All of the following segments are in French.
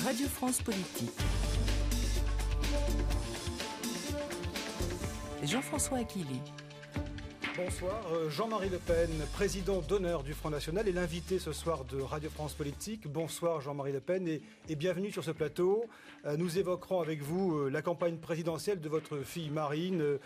Radio France Politique. Jean-François Aquili. Bonsoir, Jean-Marie Le Pen, président d'honneur du Front National et l'invité ce soir de Radio France Politique. Bonsoir Jean-Marie Le Pen et bienvenue sur ce plateau. Nous évoquerons avec vous la campagne présidentielle de votre fille Marine.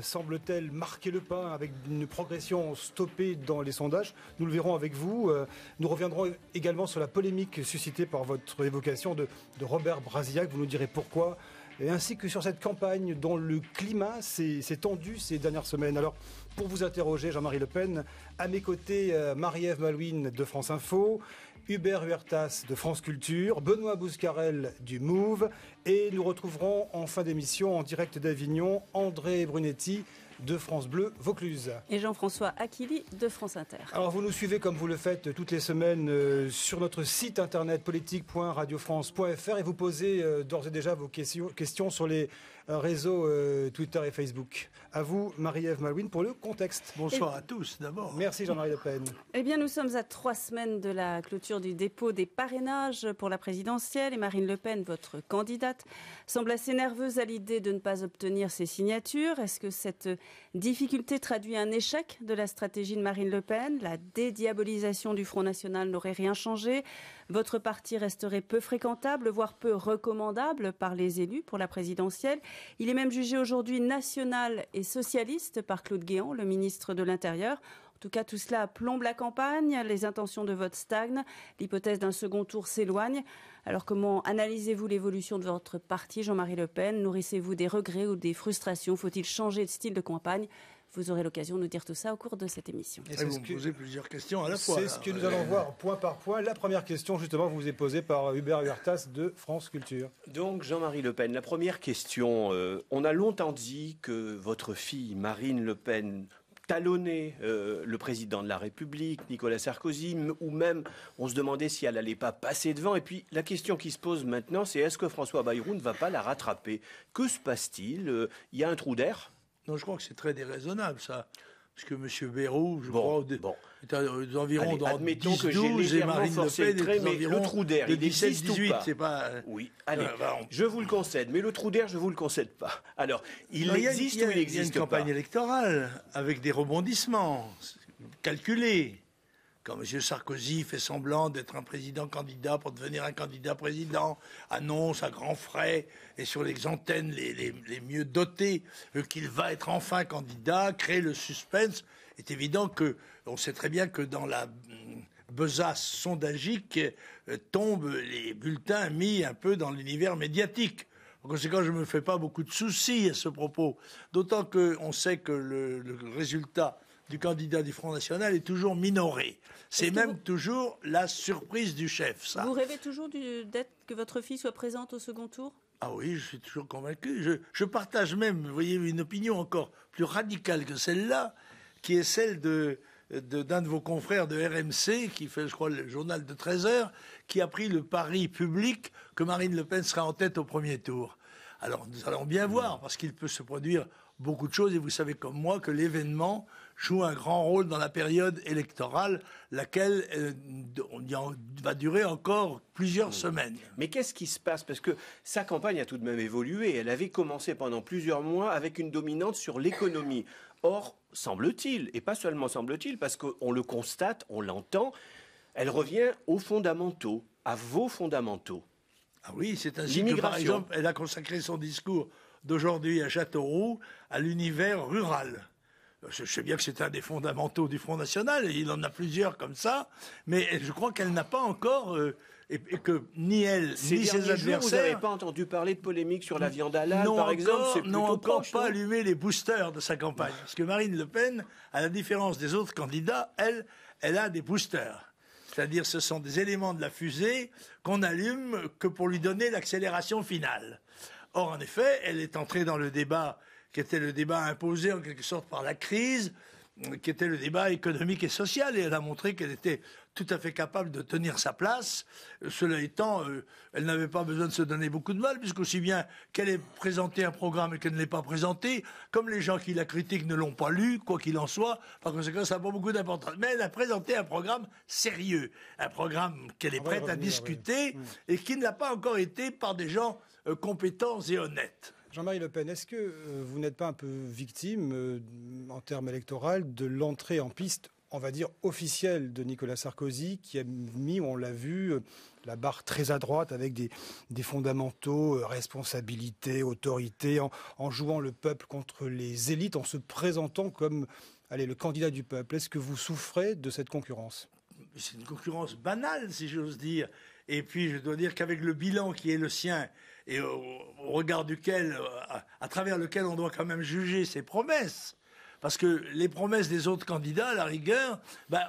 Semble-t-elle marquer le pas avec une progression stoppée dans les sondages? Nous le verrons avec vous. Nous reviendrons également sur la polémique suscitée par votre évocation de Robert Brasillac. Vous nous direz pourquoi. Et ainsi que sur cette campagne dont le climat s'est tendu ces dernières semaines. Alors, pour vous interroger, Jean-Marie Le Pen, à mes côtés, Marie-Ève Malouine de France Info, Hubert Huertas de France Culture, Benoît Bouscarel du Move, et nous retrouverons en fin d'émission, en direct d'Avignon, André Brunetti de France Bleu Vaucluse. Et Jean-François Aquili de France Inter. Alors vous nous suivez comme vous le faites toutes les semaines sur notre site internet politique.radiofrance.fr et vous posez d'ores et déjà vos questions sur les réseaux Twitter et Facebook. À vous, Marie-Ève Malouine, pour le contexte. Bonsoir à tous, d'abord. Merci Jean-Marie Le Pen. Eh bien, nous sommes à 3 semaines de la clôture du dépôt des parrainages pour la présidentielle et Marine Le Pen, votre candidate, semble assez nerveuse à l'idée de ne pas obtenir ses signatures. Est-ce que cette difficulté traduit un échec de la stratégie de Marine Le Pen? La dédiabolisation du Front National n'aurait rien changé. Votre parti resterait peu fréquentable, voire peu recommandable par les élus pour la présidentielle. Il est même jugé aujourd'hui national et socialiste par Claude Guéant, le ministre de l'Intérieur. En tout cas, tout cela plombe la campagne, les intentions de vote stagnent, l'hypothèse d'un second tour s'éloigne. Alors comment analysez-vous l'évolution de votre parti, Jean-Marie Le Pen? Nourrissez-vous des regrets ou des frustrations? Faut-il changer de style de campagne? Vous aurez l'occasion de nous dire tout ça au cours de cette émission. Et vous me posez plusieurs questions à la fois. C'est ce que nous allons voir point par point. La première question, justement, vous est posée par Hubert Huertas de France Culture. Donc, Jean-Marie Le Pen, la première question. On a longtemps dit que votre fille, Marine Le Pen, talonnait le président de la République, Nicolas Sarkozy, ou même on se demandait si elle n'allait pas passer devant. Et puis la question qui se pose maintenant, c'est est-ce que François Bayrou ne va pas la rattraper? Que se passe-t-il? Il y a un trou d'air? Non, je crois que c'est très déraisonnable, ça. Parce que M. Bayrou, je crois, est à environ dans admettons 10, que j'ai 12, et légèrement Marine Le forcé Pen le trait, est mais le trou d'air, il 17, existe 18, ou pas? c'est pas... Oui, allez, je vous le concède, mais le trou d'air, je vous le concède pas. Alors, il existe ou il n'existe pas? Il y a une campagne électorale avec des rebondissements calculés. Quand M. Sarkozy fait semblant d'être un président candidat pour devenir un candidat président, annonce à grands frais et sur les antennes les mieux dotés qu'il va être enfin candidat, crée le suspense, est évident que on sait très bien que dans la besace sondagique tombent les bulletins mis un peu dans l'univers médiatique. En conséquence, je ne me fais pas beaucoup de soucis à ce propos, d'autant qu'on sait que le résultat du candidat du Front National est toujours minoré. C'est même toujours la surprise du chef, ça. Vous rêvez toujours que votre fille soit présente au second tour? Ah oui, je suis toujours convaincu. Je partage même, vous voyez, une opinion encore plus radicale que celle-là, qui est celle d'un de vos confrères de RMC, qui fait, je crois, le journal de 13 heures, qui a pris le pari public que Marine Le Pen sera en tête au premier tour. Alors, nous allons bien voir, parce qu'il peut se produire beaucoup de choses, et vous savez comme moi que l'événement joue un grand rôle dans la période électorale, laquelle va durer encore plusieurs semaines. Mais qu'est-ce qui se passe? Parce que sa campagne a tout de même évolué. Elle avait commencé pendant plusieurs mois avec une dominante sur l'économie. Or, semble-t-il, et pas seulement semble-t-il, parce qu'on le constate, on l'entend, elle revient aux fondamentaux, à vos fondamentaux. Ah oui, c'est ainsi que, par exemple, elle a consacré son discours d'aujourd'hui à Châteauroux à l'univers rural. Je sais bien que c'est un des fondamentaux du Front National, et il en a plusieurs comme ça, mais je crois qu'elle n'a pas encore, et que ni elle, ni ses adversaires... Vous n'avez pas entendu parler de polémique sur la viande halal, par exemple? N'ont encore pas allumé les boosters de sa campagne. Parce que Marine Le Pen, à la différence des autres candidats, elle a des boosters. C'est-à-dire ce sont des éléments de la fusée qu'on allume que pour lui donner l'accélération finale. Or, en effet, elle est entrée dans le débat qui était le débat imposé en quelque sorte par la crise, qui était le débat économique et social, et elle a montré qu'elle était tout à fait capable de tenir sa place. Cela étant, elle n'avait pas besoin de se donner beaucoup de mal, puisqu'aussi bien qu'elle ait présenté un programme et qu'elle ne l'ait pas présenté, comme les gens qui la critiquent ne l'ont pas lu, quoi qu'il en soit, par conséquent, ça n'a pas beaucoup d'importance. Mais elle a présenté un programme sérieux, un programme qu'elle est prête à discuter, et qui ne l'a pas encore été par des gens compétents et honnêtes. Jean-Marie Le Pen, est-ce que vous n'êtes pas un peu victime, en termes électoraux, de l'entrée en piste, on va dire, officielle de Nicolas Sarkozy, qui a mis, on l'a vu, la barre très à droite avec des fondamentaux, responsabilité, autorité, en jouant le peuple contre les élites, en se présentant comme le candidat du peuple. Est-ce que vous souffrez de cette concurrence ? C'est une concurrence banale, si j'ose dire. Et puis, je dois dire qu'avec le bilan qui est le sien, et au regard duquel, à travers lequel on doit quand même juger ses promesses, parce que les promesses des autres candidats, à la rigueur,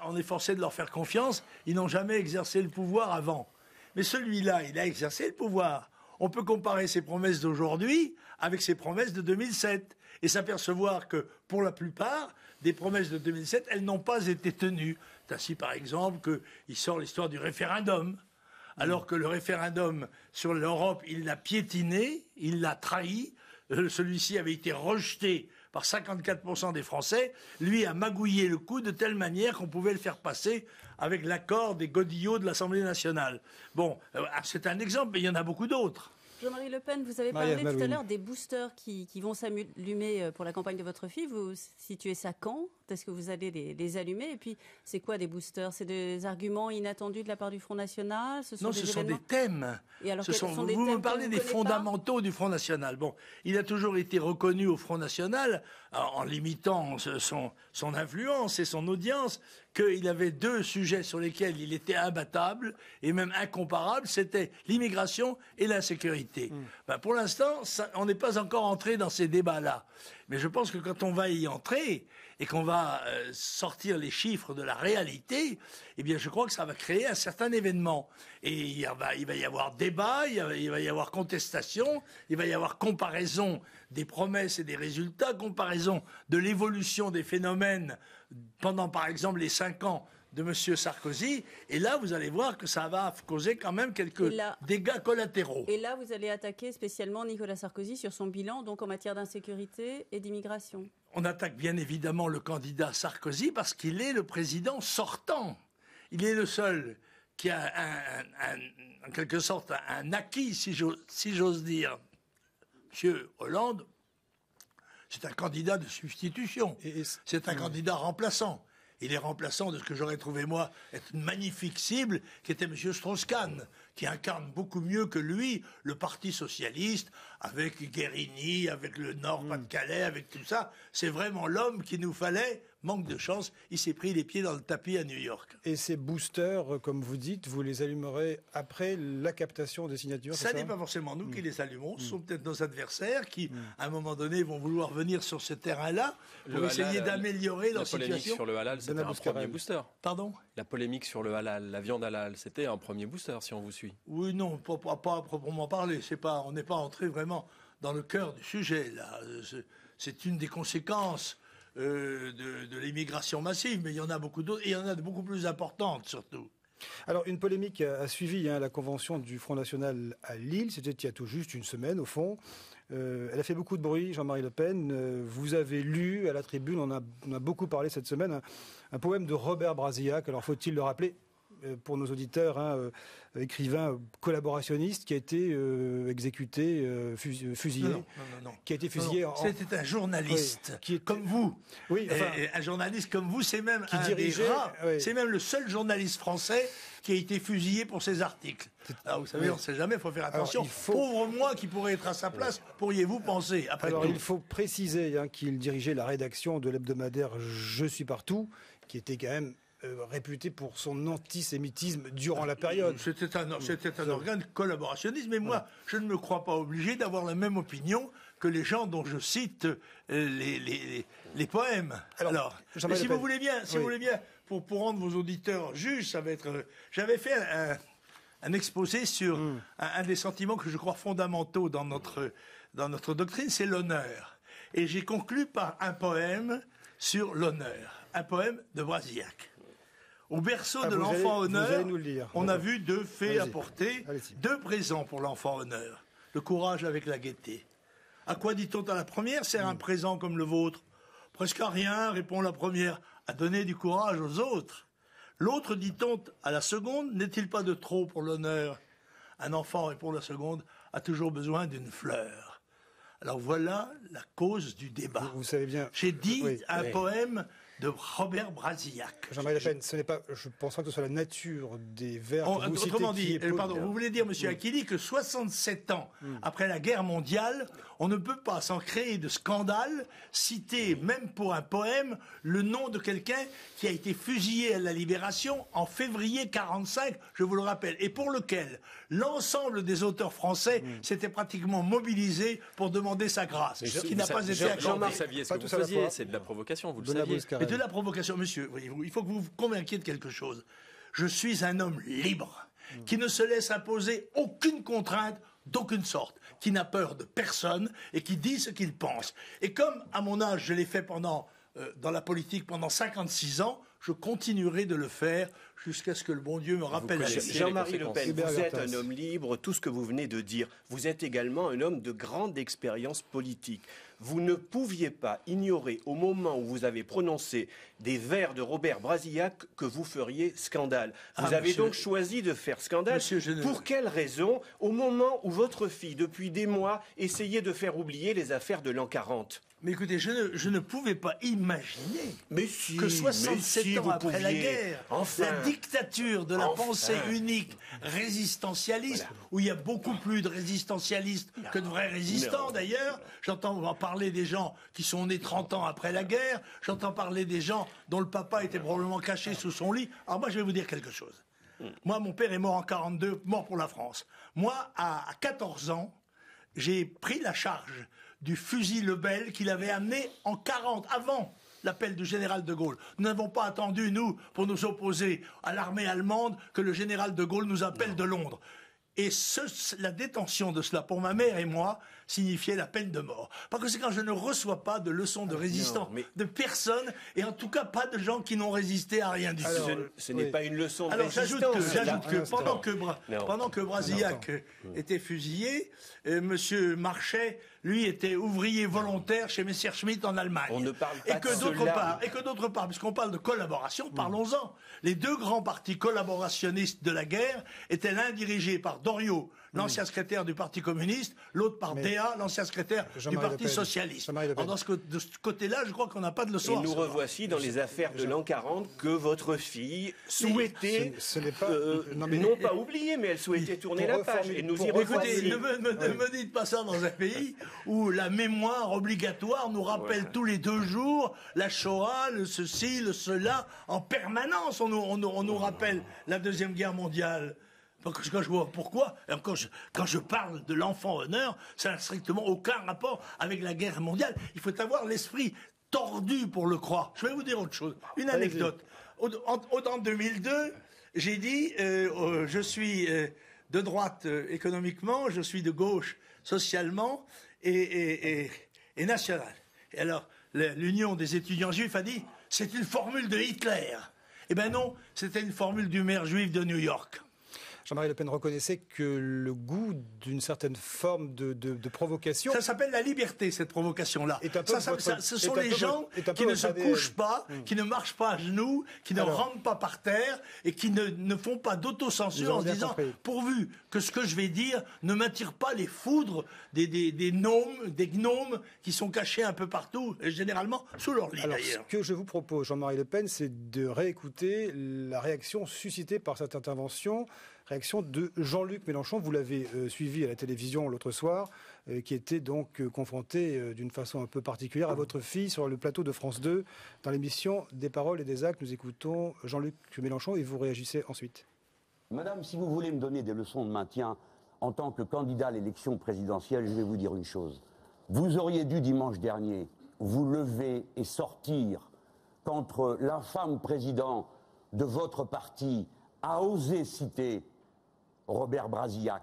on est forcé de leur faire confiance, ils n'ont jamais exercé le pouvoir avant. Mais celui-là, il a exercé le pouvoir. On peut comparer ses promesses d'aujourd'hui avec ses promesses de 2007 et s'apercevoir que, pour la plupart, des promesses de 2007, elles n'ont pas été tenues. C'est ainsi, par exemple, qu'il sort l'histoire du référendum. Alors que le référendum sur l'Europe, il l'a piétiné, il l'a trahi. Celui-ci avait été rejeté par 54% des Français. Lui a magouillé le coup de telle manière qu'on pouvait le faire passer avec l'accord des godillots de l'Assemblée nationale. Bon, c'est un exemple, mais il y en a beaucoup d'autres. Jean-Marie Le Pen, vous avez parlé tout à l'heure des boosters qui vont s'allumer pour la campagne de votre fille. Vous situez ça quand ? Est-ce que vous allez les allumer ? Et puis, c'est quoi des boosters ? C'est des arguments inattendus de la part du Front National ? Ce sont des thèmes. Et alors, vous me parlez des fondamentaux du Front National. Bon, il a toujours été reconnu au Front National, en limitant son influence et son audience, qu'il avait deux sujets sur lesquels il était imbattable et même incomparable, c'était l'immigration et l'insécurité. Pour l'instant, on n'est pas encore entré dans ces débats-là. Mais je pense que quand on va y entrer et qu'on va sortir les chiffres de la réalité, eh bien, je crois que ça va créer un certain événement. Et il va y avoir débat, il va y avoir contestation, il va y avoir comparaison des promesses et des résultats, comparaison de l'évolution des phénomènes pendant, par exemple, les 5 ans de M. Sarkozy. Et là, vous allez voir que ça va causer quand même quelques dégâts collatéraux. Et là, vous allez attaquer spécialement Nicolas Sarkozy sur son bilan, donc en matière d'insécurité et d'immigration. On attaque bien évidemment le candidat Sarkozy parce qu'il est le président sortant. Il est le seul qui a en quelque sorte un acquis, si j'ose dire. M. Hollande, c'est un candidat de substitution. C'est un candidat remplaçant. Il est remplaçant de ce que j'aurais trouvé, moi, être une magnifique cible, qui était M. Strauss-Kahn, qui incarne beaucoup mieux que lui le Parti socialiste, avec Guérini, avec le Nord-Pas-de-Calais, avec tout ça. C'est vraiment l'homme qu'il nous fallait. Manque de chance, il s'est pris les pieds dans le tapis à New York. Et ces boosters, comme vous dites, vous les allumerez après la captation des signatures? Ça n'est pas forcément nous qui les allumons, ce sont peut-être nos adversaires qui, à un moment donné, vont vouloir venir sur ce terrain-là pour essayer d'améliorer leur situation. La polémique sur le halal, c'était un premier booster. Pardon ? La polémique sur le halal, la viande halal, c'était un premier booster, si on vous suit. Oui, non, pas à proprement parler. On n'est pas entré vraiment dans le cœur du sujet, là. C'est une des conséquences de l'immigration massive, mais il y en a beaucoup d'autres, et il y en a de beaucoup plus importantes, surtout. Alors, une polémique a suivi la convention du Front National à Lille. C'était il y a tout juste une semaine, au fond. Elle a fait beaucoup de bruit, Jean-Marie Le Pen. Vous avez lu à la tribune, on a beaucoup parlé cette semaine, un poème de Robert Brasillac. Alors, faut-il le rappeler pour nos auditeurs, écrivain collaborationniste qui a été exécuté, fusillé. Non. Qui a été fusillé. C'était un journaliste, comme vous. Oui, un journaliste comme vous, c'est même c'est même le seul journaliste français qui a été fusillé pour ses articles. Alors, vous savez, on ne sait jamais, il faut faire attention. Pauvre moi qui pourrais être à sa place, pourriez-vous penser après tout. Il faut préciser qu'il dirigeait la rédaction de l'hebdomadaire Je suis partout, qui était quand même réputé pour son antisémitisme durant la période. C'était un organe collaborationniste, mais moi, je ne me crois pas obligé d'avoir la même opinion que les gens dont je cite les poèmes. Alors si vous voulez bien, pour rendre vos auditeurs juges, ça va être... J'avais fait un exposé sur un des sentiments que je crois fondamentaux dans notre doctrine, c'est l'honneur. Et j'ai conclu par un poème sur l'honneur. un poème de Brasillac. Au berceau de vous l'enfant allez honneur, nous le lire. on a vu 2 fées Allez-y. apporter, Allez-y. 2 présents pour l'enfant honneur. Le courage avec la gaieté. À quoi dit-on à la première sert un présent comme le vôtre? Presque à rien, répond la première, à donner du courage aux autres. L'autre, dit-on à la seconde, n'est-il pas de trop pour l'honneur? Un enfant, répond la seconde, a toujours besoin d'une fleur. Alors voilà la cause du débat. Vous savez bien. J'ai dit Oui. un poème de Robert Brasillac. Jean-Marie Le Pen, ce n'est pas, je pense pas que ce soit la nature des vers que vous citez Autrement qui dit, est poli- pardon, vous voulez dire, monsieur Akili, que 67 ans après la guerre mondiale, on ne peut pas, sans créer de scandale, citer, même pour un poème, le nom de quelqu'un qui a été fusillé à la Libération en février 45, je vous le rappelle, et pour lequel l'ensemble des auteurs français s'étaient pratiquement mobilisés pour demander sa grâce, ce qui n'a pas été accordé. Jean-Marc, vous saviez ce Pas que vous tous à la faisiez, fois. c'est de la provocation, vous le Benoît saviez. Bouscarel. Et de la provocation, monsieur, voyez-vous, il faut que vous vous convainquiez de quelque chose. Je suis un homme libre, qui ne se laisse imposer aucune contrainte d'aucune sorte, qui n'a peur de personne et qui dit ce qu'il pense. Et comme, à mon âge, je l'ai fait dans la politique pendant 56 ans, je continuerai de le faire jusqu'à ce que le bon Dieu me rappelle la connaissez vérité. Jean-Marie Le conséquences. Pen, vous êtes Bergertas. un homme libre, tout ce que vous venez de dire. Vous êtes également un homme de grande expérience politique. Vous ne pouviez pas ignorer, au moment où vous avez prononcé des vers de Robert Brasillac, que vous feriez scandale. Vous Ah, avez monsieur- donc choisi de faire scandale. Monsieur, je ne- Pour quelle raison, au moment où votre fille, depuis des mois, essayait de faire oublier les affaires de l'an 40 ? Mais écoutez, je ne pouvais pas imaginer Mais si, que 67 mais si, ans vous après la pouviez. guerre, Enfin. la dictature de la Enfin. pensée unique résistentialiste, où il y a beaucoup plus de résistentialistes que de vrais résistants Non. d'ailleurs. J'entends parler des gens qui sont nés 30 ans après la guerre, j'entends parler des gens dont le papa était probablement caché sous son lit. Alors moi je vais vous dire quelque chose. Moi mon père est mort en 42, mort pour la France. Moi à 14 ans, j'ai pris la charge du fusil Lebel qu'il avait amené en 40, avant l'appel du général de Gaulle. Nous n'avons pas attendu, nous, pour nous opposer à l'armée allemande, que le général de Gaulle nous appelle de Londres. Et la détention de cela, pour ma mère et moi, signifiait la peine de mort. Par conséquent, je ne reçois pas de leçons de résistance mais- de personne, et en tout cas pas de gens qui n'ont résisté à rien du tout. Ce n'est oui. pas une leçon de Alors résistance. j'ajoute que Un instant. pendant que Brasillac était fusillé, Monsieur Marchais, lui, était ouvrier volontaire chez Messerschmitt en Allemagne. On ne parle pas et que de d'autre cela. part, puisqu'on parle de collaboration, parlons-en. Les 2 grands partis collaborationnistes de la guerre étaient l'un dirigé par Doriot, l'ancien secrétaire du Parti communiste, l'autre par Déa, l'ancien secrétaire du Jean-Marie Parti Le Pen. socialiste. Jean-Marie Le Pen. Alors, de ce côté-là, je crois qu'on n'a pas de leçon Et à nous recevoir. revoici dans les affaires de l'an 40 que votre fille souhaitait, Ce n'est pas- non, mais- non pas oublier, mais elle souhaitait tourner Pour la page. reformuler- Et nous pour y reformuler- Écoutez, revoici. ne me dites pas ça dans un pays où la mémoire obligatoire nous rappelle tous les 2 jours la Shoah, le ceci, le cela. En permanence, on nous rappelle la Deuxième Guerre mondiale. Quand je vois pourquoi, quand je parle de l'enfant honneur, ça n'a strictement aucun rapport avec la guerre mondiale. Il faut avoir l'esprit tordu pour le croire. Je vais vous dire autre chose. Une anecdote. En 2002, j'ai dit, je suis de droite économiquement, je suis de gauche socialement et nationale. Et alors, l'Union des étudiants juifs a dit, c'est une formule de Hitler. Eh bien non, c'était une formule du maire juif de New York. Jean-Marie Le Pen reconnaissait que le goût d'une certaine forme de provocation. Ça s'appelle la liberté, cette provocation-là. Est un peu Ce sont est un les peu gens est un peu qui ne votre se ADN. couchent pas, qui ne marchent pas à genoux, qui ne Alors. rentrent pas par terre et qui ne font pas Nous d'autocensure avons en se bien disant compris. pourvu que ce que je vais dire ne m'attire pas les foudres des gnomes qui sont cachés un peu partout, et généralement sous leur lit Alors, ce d'ailleurs. que je vous propose, Jean-Marie Le Pen, c'est de réécouter la réaction suscitée par cette intervention, réaction de Jean-Luc Mélenchon. Vous l'avez suivi à la télévision l'autre soir, qui était donc confronté d'une façon un peu particulière à votre fille sur le plateau de France 2, dans l'émission Des paroles et des actes. Nous écoutons Jean-Luc Mélenchon et vous réagissez ensuite. Madame, si vous voulez me donner des leçons de maintien en tant que candidat à l'élection présidentielle, je vais vous dire une chose. Vous auriez dû dimanche dernier vous lever et sortir quand l'infâme président de votre parti a osé citer Robert Brasillac,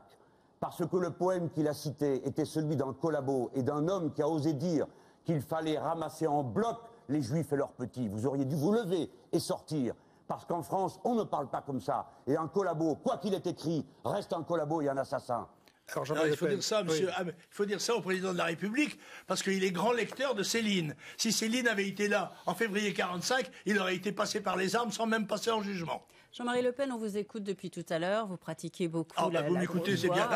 parce que le poème qu'il a cité était celui d'un collabo et d'un homme qui a osé dire qu'il fallait ramasser en bloc les Juifs et leurs petits. Vous auriez dû vous lever et sortir. Parce qu'en France, on ne parle pas comme ça. Et un collabo, quoi qu'il ait écrit, reste un collabo et un assassin. Alors, Il faut dire ça, monsieur. Il faut dire ça au président de la République, parce qu'il est grand lecteur de Céline. Si Céline avait été là en février 1945, il aurait été passé par les armes sans même passer en jugement. Jean-Marie Le Pen, on vous écoute depuis tout à l'heure. Vous pratiquez beaucoup vous m'écoutez, c'est bien.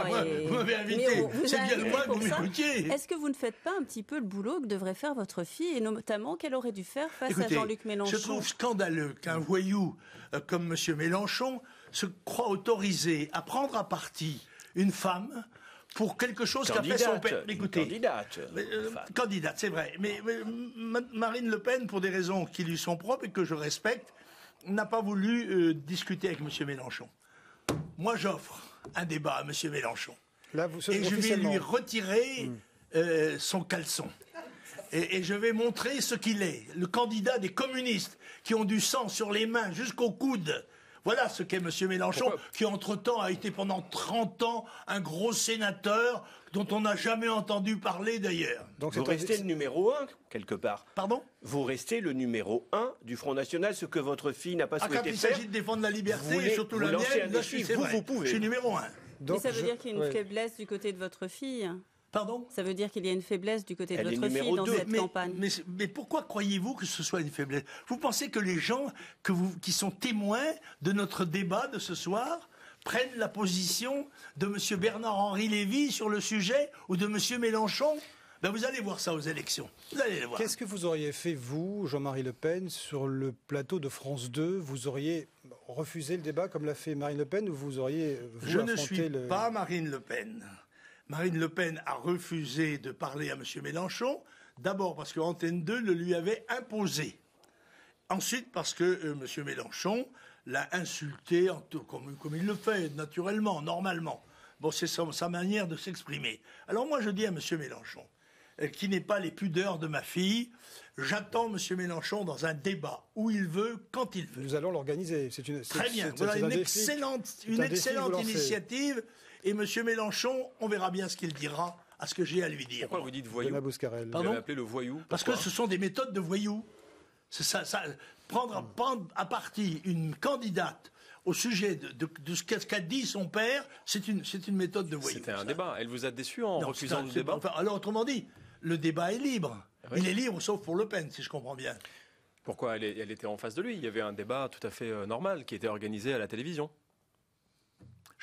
Vous m'avez invité. C'est bien le moins que vous m'écoutiez. Est-ce que vous ne faites pas un petit peu le boulot que devrait faire votre fille, et notamment qu'elle aurait dû faire face à Jean-Luc Mélenchon? Je trouve scandaleux qu'un voyou comme M. Mélenchon se croit autorisé à prendre à partie une femme pour quelque chose qu'a fait son père. Écoutez, candidate, c'est vrai. Mais Marine Le Pen, pour des raisons qui lui sont propres et que je respecte, n'a pas voulu discuter avec M. Mélenchon. Moi, j'offre un débat à M. Mélenchon. Là, et je vais lui retirer son caleçon. Et je vais montrer ce qu'il est, le candidat des communistes qui ont du sang sur les mains jusqu'au coude. Voilà ce qu'est M. Mélenchon, qui entre-temps a été pendant 30 ans un gros sénateur dont on n'a jamais entendu parler d'ailleurs. Donc vous restez le numéro 1, quelque part. Pardon ? Vous restez le numéro 1 du Front National, ce que votre fille n'a pas souhaité faire. Quand il s'agit de défendre la liberté, et surtout la mienne, là, vous pouvez. Je suis numéro 1. Donc, mais ça veut dire qu'il y a une faiblesse du côté de votre fille. Pardon ? Ça veut dire qu'il y a une faiblesse du côté de votre fille dans cette campagne. Mais pourquoi croyez-vous que ce soit une faiblesse ? Vous pensez que les gens qui sont témoins de notre débat de ce soir prennent la position de M. Bernard-Henri Lévy sur le sujet ou de M. Mélenchon ? Vous allez voir ça aux élections. Vous allez le voir. Qu'est-ce que vous auriez fait, vous, Jean-Marie Le Pen, sur le plateau de France 2 ? Vous auriez refusé le débat comme l'a fait Marine Le Pen ou vous auriez Je ne suis pas Marine Le Pen. Marine Le Pen a refusé de parler à M. Mélenchon, d'abord parce que Antenne 2 le lui avait imposé. Ensuite parce que M. Mélenchon l'a insulté comme il le fait, naturellement, normalement. Bon, c'est sa manière de s'exprimer. Alors moi, je dis à M. Mélenchon, qui n'est pas les pudeurs de ma fille, j'attends M. Mélenchon dans un débat, où il veut, quand il veut. Nous allons l'organiser. Très bien, voilà une excellente initiative. Et M. Mélenchon, on verra bien ce qu'il dira à ce que j'ai à lui dire. Pourquoi vous dites voyou ? Vous l'avez appelé le voyou ? Parce que ce sont des méthodes de voyou. C'est ça, prendre à partie une candidate au sujet de ce qu'a dit son père, c'est une méthode de voyou. C'était un débat. Elle vous a déçu en refusant le débat ? Alors, autrement dit, le débat est libre. Oui. Il est libre, sauf pour Le Pen, si je comprends bien. Pourquoi elle était en face de lui ? Il y avait un débat tout à fait normal qui était organisé à la télévision.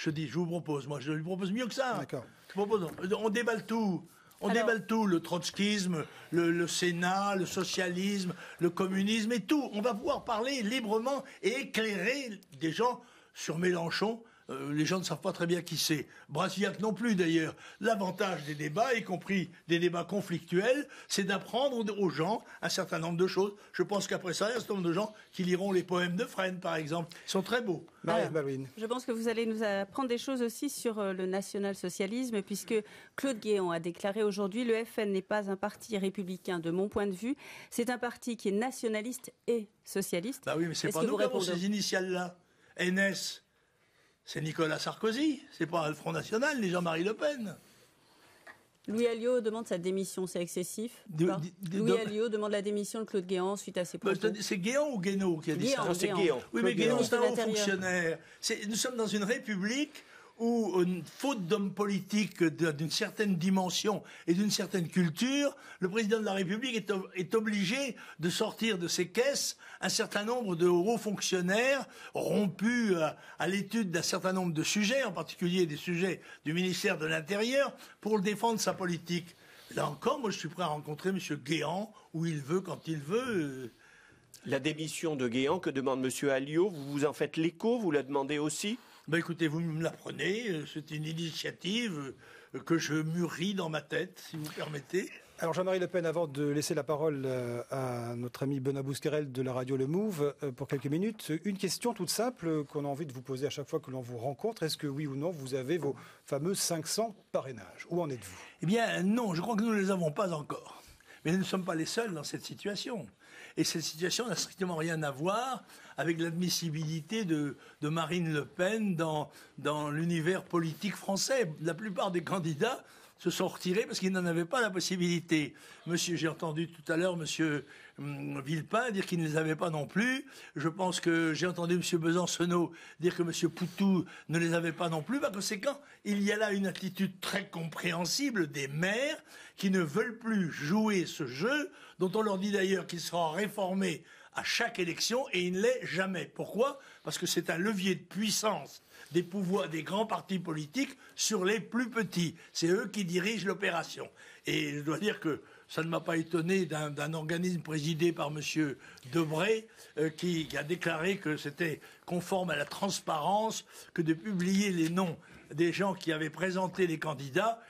Je vous propose, moi je lui propose mieux que ça. D'accord. On déballe tout. Déballe tout, le trotskisme, le Sénat, le socialisme, le communisme et tout. On va pouvoir parler librement et éclairer des gens sur Mélenchon. Les gens ne savent pas très bien qui c'est. Brasillac non plus d'ailleurs. L'avantage des débats, y compris des débats conflictuels, c'est d'apprendre aux gens un certain nombre de choses. Je pense qu'après ça, il y a un certain nombre de gens qui liront les poèmes de Fresne, par exemple. Ils sont très beaux. Je pense que vous allez nous apprendre des choses aussi sur le national-socialisme, puisque Claude Guéant a déclaré aujourd'hui « Le FN n'est pas un parti républicain de mon point de vue, c'est un parti qui est nationaliste et socialiste ». Bah oui, mais c'est pas nous qui avons ces initiales-là. NS. C'est Nicolas Sarkozy, c'est pas le Front National, ni Jean-Marie Le Pen. Louis Alliot demande sa démission, c'est excessif. Louis Alliot demande la démission de Claude Guéant suite à ses propos. C'est Guéant ou Guénaud qui a dit ça ? C'est Guéant. Oui, mais Guéant, c'est un haut fonctionnaire. Nous sommes dans une république où, faute d'hommes politiques d'une certaine dimension et d'une certaine culture, le président de la République est obligé de sortir de ses caisses un certain nombre de hauts fonctionnaires rompus à l'étude d'un certain nombre de sujets, en particulier des sujets du ministère de l'Intérieur, pour défendre sa politique. Là encore, moi je suis prêt à rencontrer M. Guéant où il veut, quand il veut. La démission de Guéant, que demande M. Alliot, vous en faites l'écho, vous la demandez aussi ? Écoutez, vous me l'apprenez, c'est une initiative que je mûris dans ma tête, si vous permettez. Alors Jean-Marie Le Pen, avant de laisser la parole à notre ami Benoît Bousquerel de la radio Le Move pour quelques minutes, une question toute simple qu'on a envie de vous poser à chaque fois que l'on vous rencontre. Est-ce que oui ou non, vous avez vos fameux 500 parrainages ? Où en êtes-vous ? Eh bien non, je crois que nous ne les avons pas encore. Mais nous ne sommes pas les seuls dans cette situation. Et cette situation n'a strictement rien à voir avec l'admissibilité de Marine Le Pen dans l'univers politique français. La plupart des candidats se sont retirés parce qu'ils n'en avaient pas la possibilité. J'ai entendu tout à l'heure Monsieur Villepin dire qu'il ne les avait pas non plus. Je pense que j'ai entendu Monsieur Besancenot dire que Monsieur Poutou ne les avait pas non plus. Par conséquent, il y a là une attitude très compréhensible des maires qui ne veulent plus jouer ce jeu, dont on leur dit d'ailleurs qu'il sera réformé à chaque élection, et il ne l'est jamais. Pourquoi ? Parce que c'est un levier de puissance des pouvoirs des grands partis politiques sur les plus petits. C'est eux qui dirigent l'opération. Et je dois dire que ça ne m'a pas étonné d'un organisme présidé par M. Debré qui a déclaré que c'était conforme à la transparence que de publier les noms des gens qui avaient présenté les candidats.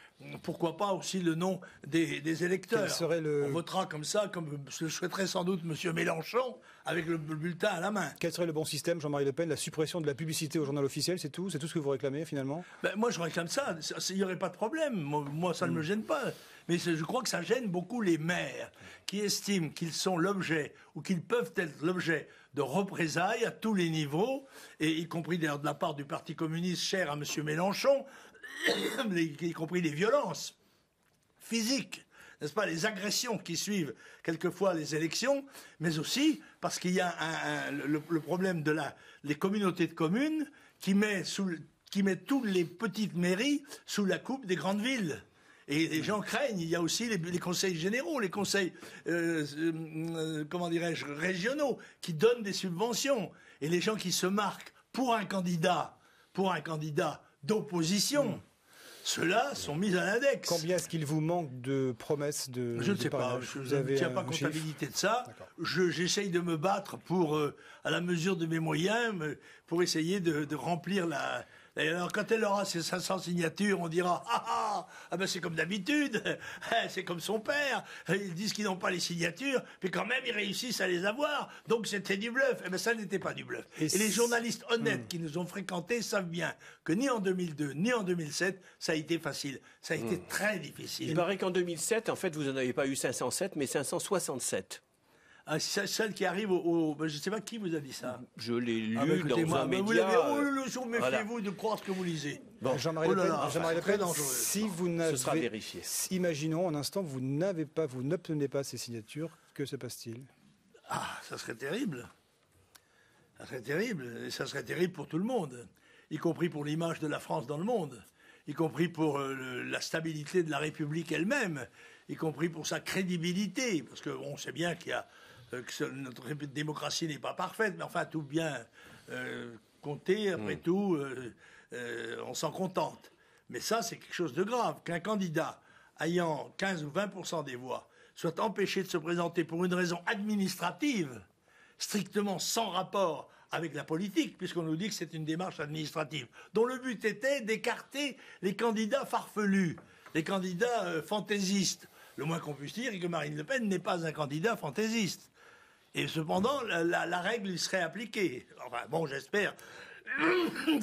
Pourquoi pas aussi le nom des électeurs. On votera comme ça, comme le souhaiterait sans doute M. Mélenchon, avec le bulletin à la main. Quel serait le bon système, Jean-Marie Le Pen? La suppression de la publicité au journal officiel, c'est tout? C'est tout ce que vous réclamez, finalement? Moi, je réclame ça. Il n'y aurait pas de problème. Moi, ça ne me gêne pas. Mais je crois que ça gêne beaucoup les maires qui estiment qu'ils sont l'objet, ou qu'ils peuvent être l'objet de représailles à tous les niveaux, et y compris d'ailleurs de la part du Parti communiste cher à M. Mélenchon, y compris les violences physiques, n'est-ce pas, les agressions qui suivent quelquefois les élections, mais aussi parce qu'il y a le problème de les communautés de communes qui met toutes les petites mairies sous la coupe des grandes villes. Et les gens craignent. Il y a aussi les conseils généraux, les conseils, comment dirais-je, régionaux, qui donnent des subventions. Et les gens qui se marquent pour un candidat d'opposition, ceux-là sont mis à l'index. Combien est-ce qu'il vous manque de promesses de Je ne sais pas. Je ne tiens pas comptabilité de ça. J'essaye de me battre pour, à la mesure de mes moyens, pour essayer de remplir la... Et alors, quand elle aura ses 500 signatures, on dira ah ben c'est comme d'habitude, c'est comme son père. Ils disent qu'ils n'ont pas les signatures, puis quand même ils réussissent à les avoir. Donc c'était du bluff. Eh ben ça n'était pas du bluff. Et les journalistes honnêtes qui nous ont fréquentés savent bien que ni en 2002 ni en 2007 ça a été facile. Ça a été très difficile. Il paraît qu'en 2007, en fait, vous n'en avez pas eu 507, mais 567. Celle qui arrive je ne sais pas qui vous a dit ça. Je l'ai lu dans un média. Méfiez-vous de croire ce que vous lisez. Bon. Jean-Marie Le Pen, si vous n'avez, ce sera vérifié. Imaginons un instant, vous n'obtenez pas ces signatures, que se passe-t-il? Ça serait terrible. Ça serait terrible. Et ça serait terrible pour tout le monde, y compris pour l'image de la France dans le monde, y compris pour la stabilité de la République elle-même, y compris pour sa crédibilité, parce qu'on sait bien qu'il y a que notre démocratie n'est pas parfaite, mais enfin tout bien compté, après tout, on s'en contente. Mais ça, c'est quelque chose de grave, qu'un candidat ayant 15 ou 20% des voix soit empêché de se présenter pour une raison administrative, strictement sans rapport avec la politique, puisqu'on nous dit que c'est une démarche administrative, dont le but était d'écarter les candidats farfelus, les candidats fantaisistes. Le moins qu'on puisse dire est que Marine Le Pen n'est pas un candidat fantaisiste. Et cependant, la règle y serait appliquée. Enfin, bon, j'espère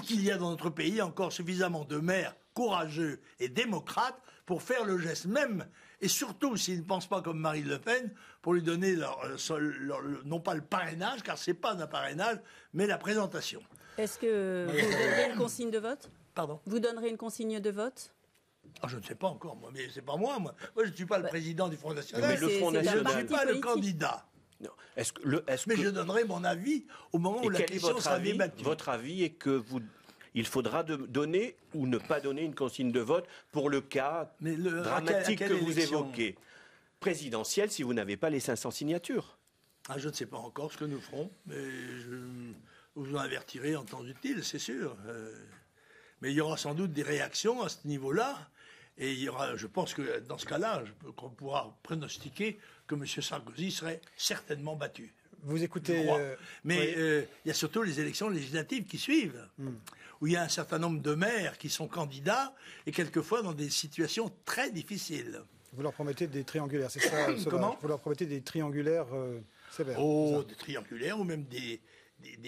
qu'il y a dans notre pays encore suffisamment de maires courageux et démocrates pour faire le geste même, et surtout s'ils ne pensent pas comme Marine Le Pen, pour lui donner non pas le parrainage, car c'est pas un parrainage, mais la présentation. Est-ce que vous donnerez une consigne de vote? Pardon? Vous donnerez une consigne de vote? Je ne sais pas encore, moi, mais c'est pas moi. Moi, je ne suis pas le président du Front National. Mais le Front National, je ne suis pas le candidat. Non. Mais je donnerai mon avis au moment où la question sera débattue. Votre avis est que il faudra donner ou ne pas donner une consigne de vote pour le cas dramatique que vous évoquez. Présidentielle, si vous n'avez pas les 500 signatures. Je ne sais pas encore ce que nous ferons, mais je vous en avertirai en temps utile, c'est sûr. Mais il y aura sans doute des réactions à ce niveau-là. Et il y aura, je pense que dans ce cas-là, on pourra pronostiquer que M. Sarkozy serait certainement battu. Vous écoutez... Mais il y a surtout les élections législatives qui suivent, où il y a un certain nombre de maires qui sont candidats, et quelquefois dans des situations très difficiles. Vous leur promettez des triangulaires, c'est ça? Comment? Vous leur promettez des triangulaires sévères? Des triangulaires, ou même des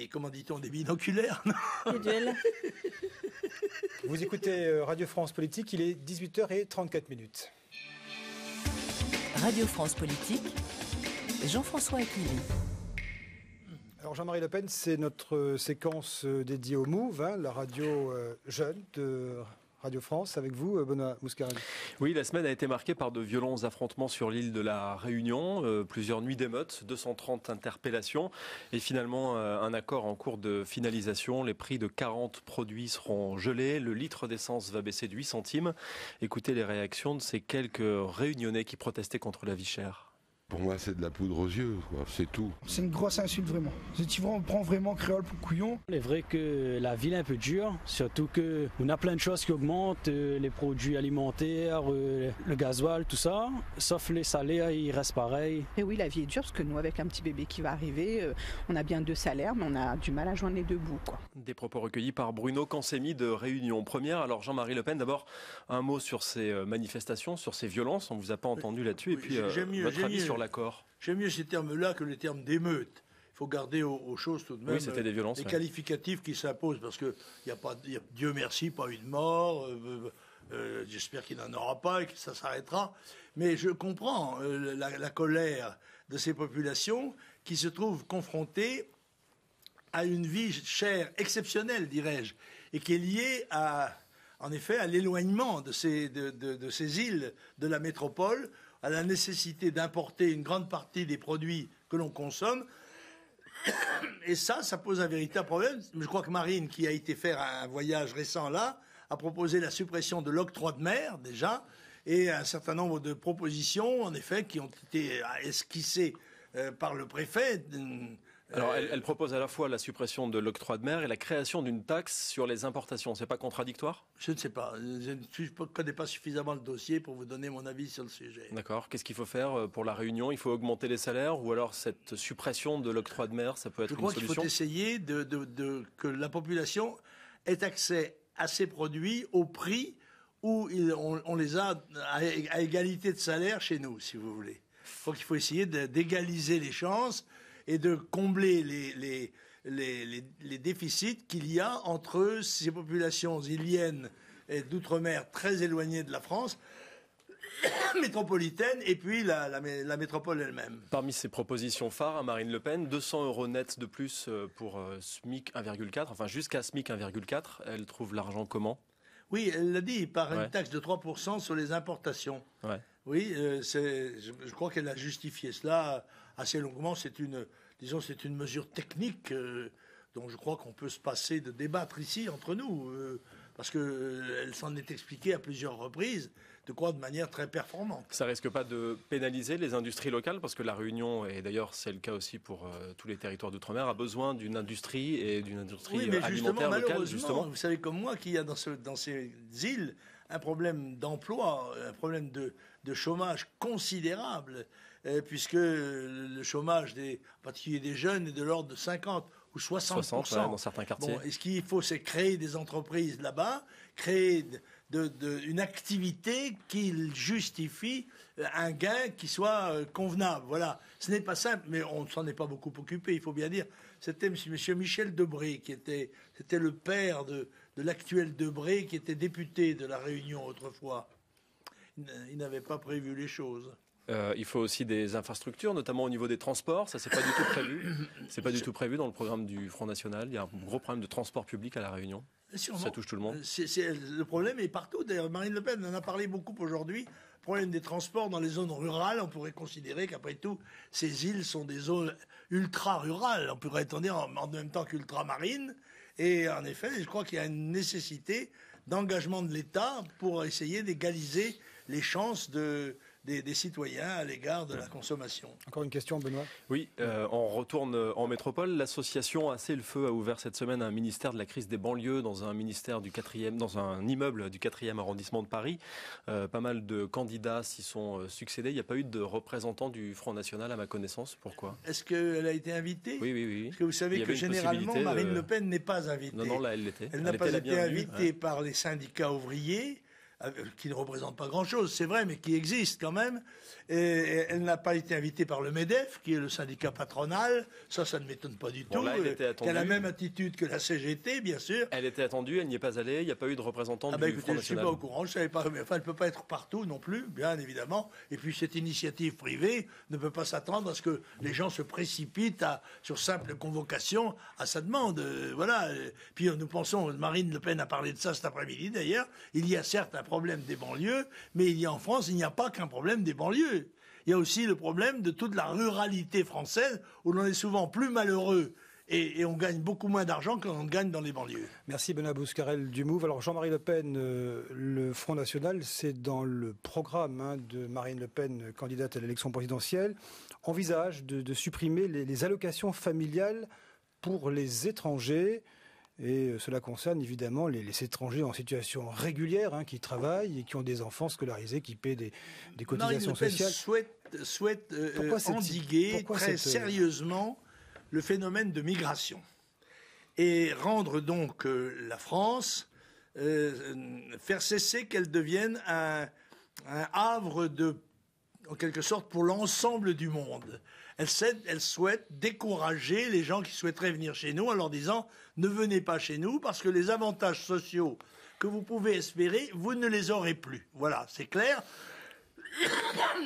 comment dit-on, des binoculaires. Des duels. Vous écoutez Radio France Politique, il est 18h34. Radio France Politique, Jean-François Aquili. Alors Jean-Marie Le Pen, c'est notre séquence dédiée au MOVE, la radio jeune de Radio France, avec vous, Benoît Mouscarelli. Oui, la semaine a été marquée par de violents affrontements sur l'île de la Réunion, plusieurs nuits d'émeutes, 230 interpellations et finalement un accord en cours de finalisation. Les prix de 40 produits seront gelés, le litre d'essence va baisser de 8 centimes. Écoutez les réactions de ces quelques Réunionnais qui protestaient contre la vie chère. Pour moi, c'est de la poudre aux yeux, quoi. C'est tout. C'est une grosse insulte, vraiment. On prend vraiment créole pour couillon. Il est vrai que la ville est un peu dure, surtout qu'on a plein de choses qui augmentent, les produits alimentaires, le gasoil, tout ça. Sauf les salaires, ils restent pareils. Et oui, la vie est dure, parce que nous, avec un petit bébé qui va arriver, on a bien 2 salaires, mais on a du mal à joindre les 2 bouts, quoi. Des propos recueillis par Bruno Cansemi de Réunion Première. Alors Jean-Marie Le Pen, d'abord, un mot sur ces manifestations, sur ces violences. On ne vous a pas entendu là-dessus. Et puis, votre avis sur l'accord. J'aime mieux ces termes-là que les termes d'émeute. Il faut garder aux choses tout de même c'était des violences, les qualificatifs qui s'imposent, parce qu'il n'y a pas, Dieu merci, pas eu de mort. J'espère qu'il n'en aura pas et que ça s'arrêtera. Mais je comprends la colère de ces populations qui se trouvent confrontées à une vie chère, exceptionnelle, dirais-je, et qui est liée en effet, à l'éloignement de ces îles de la métropole, à la nécessité d'importer une grande partie des produits que l'on consomme. Et ça pose un véritable problème. Je crois que Marine, qui a été faire un voyage récent là, a proposé la suppression de l'octroi de mer, déjà, et un certain nombre de propositions, en effet, qui ont été esquissées par le préfet. Alors, elle propose à la fois la suppression de l'octroi de mer et la création d'une taxe sur les importations. C'est pas contradictoire ? Je ne sais pas. Je ne connais pas suffisamment le dossier pour vous donner mon avis sur le sujet. D'accord. Qu'est-ce qu'il faut faire pour la Réunion ? Il faut augmenter les salaires ou alors cette suppression de l'octroi de mer, ça peut être une solution ? Je crois qu'il faut essayer que la population ait accès à ces produits au prix où on les a à égalité de salaire chez nous, si vous voulez. Donc il faut essayer d'égaliser les chances et de combler les déficits qu'il y a entre ces populations îliennes et d'outre-mer très éloignées de la France métropolitaine et puis la métropole elle-même. Parmi ces propositions phares à Marine Le Pen, 200 € net de plus pour SMIC 1,4, enfin jusqu'à SMIC 1,4. Elle trouve l'argent comment ? Oui, elle l'a dit, par une taxe de 3% sur les importations. Ouais. Oui, je crois qu'elle a justifié cela assez longuement. C'est une mesure technique dont je crois qu'on peut se passer de débattre ici entre nous, parce qu'elle s'en est expliquée à plusieurs reprises, de manière très performante. Ça risque pas de pénaliser les industries locales, parce que la Réunion, et d'ailleurs c'est le cas aussi pour tous les territoires d'outre-mer, a besoin d'une industrie et d'une industrie alimentaire locale, justement. Vous savez comme moi qu'il y a dans ces îles un problème d'emploi, un problème de chômage considérable, puisque le chômage en particulier des jeunes est de l'ordre de 50 ou 60%. Dans certains quartiers. Bon, et ce qu'il faut, c'est créer des entreprises là-bas, créer une activité qui justifie un gain qui soit convenable. Voilà. Ce n'est pas simple, mais on ne s'en est pas beaucoup occupé, il faut bien dire. C'était M. Michel Debré, c'était le père de l'actuel Debré, qui était député de la Réunion autrefois. Il n'avait pas prévu les choses. Il faut aussi des infrastructures, notamment au niveau des transports. Ça, c'est pas du tout prévu. C'est pas du tout prévu dans le programme du Front National. Il y a un gros problème de transport public à la Réunion. Ça touche tout le monde. Le problème est partout. D'ailleurs, Marine Le Pen en a parlé beaucoup aujourd'hui. Le problème des transports dans les zones rurales, on pourrait considérer qu'après tout, ces îles sont des zones ultra-rurales. On pourrait en dire en même temps qu'ultramarines. Et en effet, je crois qu'il y a une nécessité d'engagement de l'État pour essayer d'égaliser les chances des citoyens à l'égard de la consommation. Encore une question, Benoît ? Oui, on retourne en métropole. L'association Assez le Feu a ouvert cette semaine un ministère de la crise des banlieues dans un immeuble du 4e arrondissement de Paris. Pas mal de candidats s'y sont succédés. Il n'y a pas eu de représentants du Front National à ma connaissance. Pourquoi ? Est-ce qu'elle a été invitée ? Oui. Parce que vous savez que généralement, Marine Le Pen n'est pas invitée. Non, là, elle l'était. Elle n'a pas été invitée par les syndicats ouvriers. qui ne représente pas grand-chose, c'est vrai, mais qui existe quand même. Et elle n'a pas été invitée par le MEDEF, qui est le syndicat patronal. Ça ne m'étonne pas du tout. Là, elle a la même attitude que la CGT, bien sûr. Elle était attendue, elle n'y est pas allée, il n'y a pas eu de représentant du Front Écoutez, National. Je ne suis pas au courant, je ne savais pas. Mais enfin, elle ne peut pas être partout non plus, bien évidemment. Et puis, cette initiative privée ne peut pas s'attendre à ce que les gens se précipitent sur simple convocation à sa demande. Voilà. Puis, nous pensons, Marine Le Pen a parlé de ça cet après-midi, d'ailleurs. Il y a certes un problème des banlieues, mais en France, il n'y a pas qu'un problème des banlieues. Il y a aussi le problème de toute la ruralité française, où l'on est souvent plus malheureux et on gagne beaucoup moins d'argent qu'on gagne dans les banlieues. Merci Benoît Bouscarel du Move. Alors Jean-Marie Le Pen, le Front National, c'est dans le programme de Marine Le Pen, candidate à l'élection présidentielle, envisage de supprimer les allocations familiales pour les étrangers. Et cela concerne évidemment les étrangers en situation régulière, qui travaillent et qui ont des enfants scolarisés, qui paient des cotisations sociales. Marine Le Pen souhaite endiguer sérieusement le phénomène de migration et rendre donc la France, faire cesser qu'elle devienne un havre en quelque sorte pour l'ensemble du monde. Elle souhaite décourager les gens qui souhaiteraient venir chez nous en leur disant « Ne venez pas chez nous parce que les avantages sociaux que vous pouvez espérer, vous ne les aurez plus. » Voilà, c'est clair.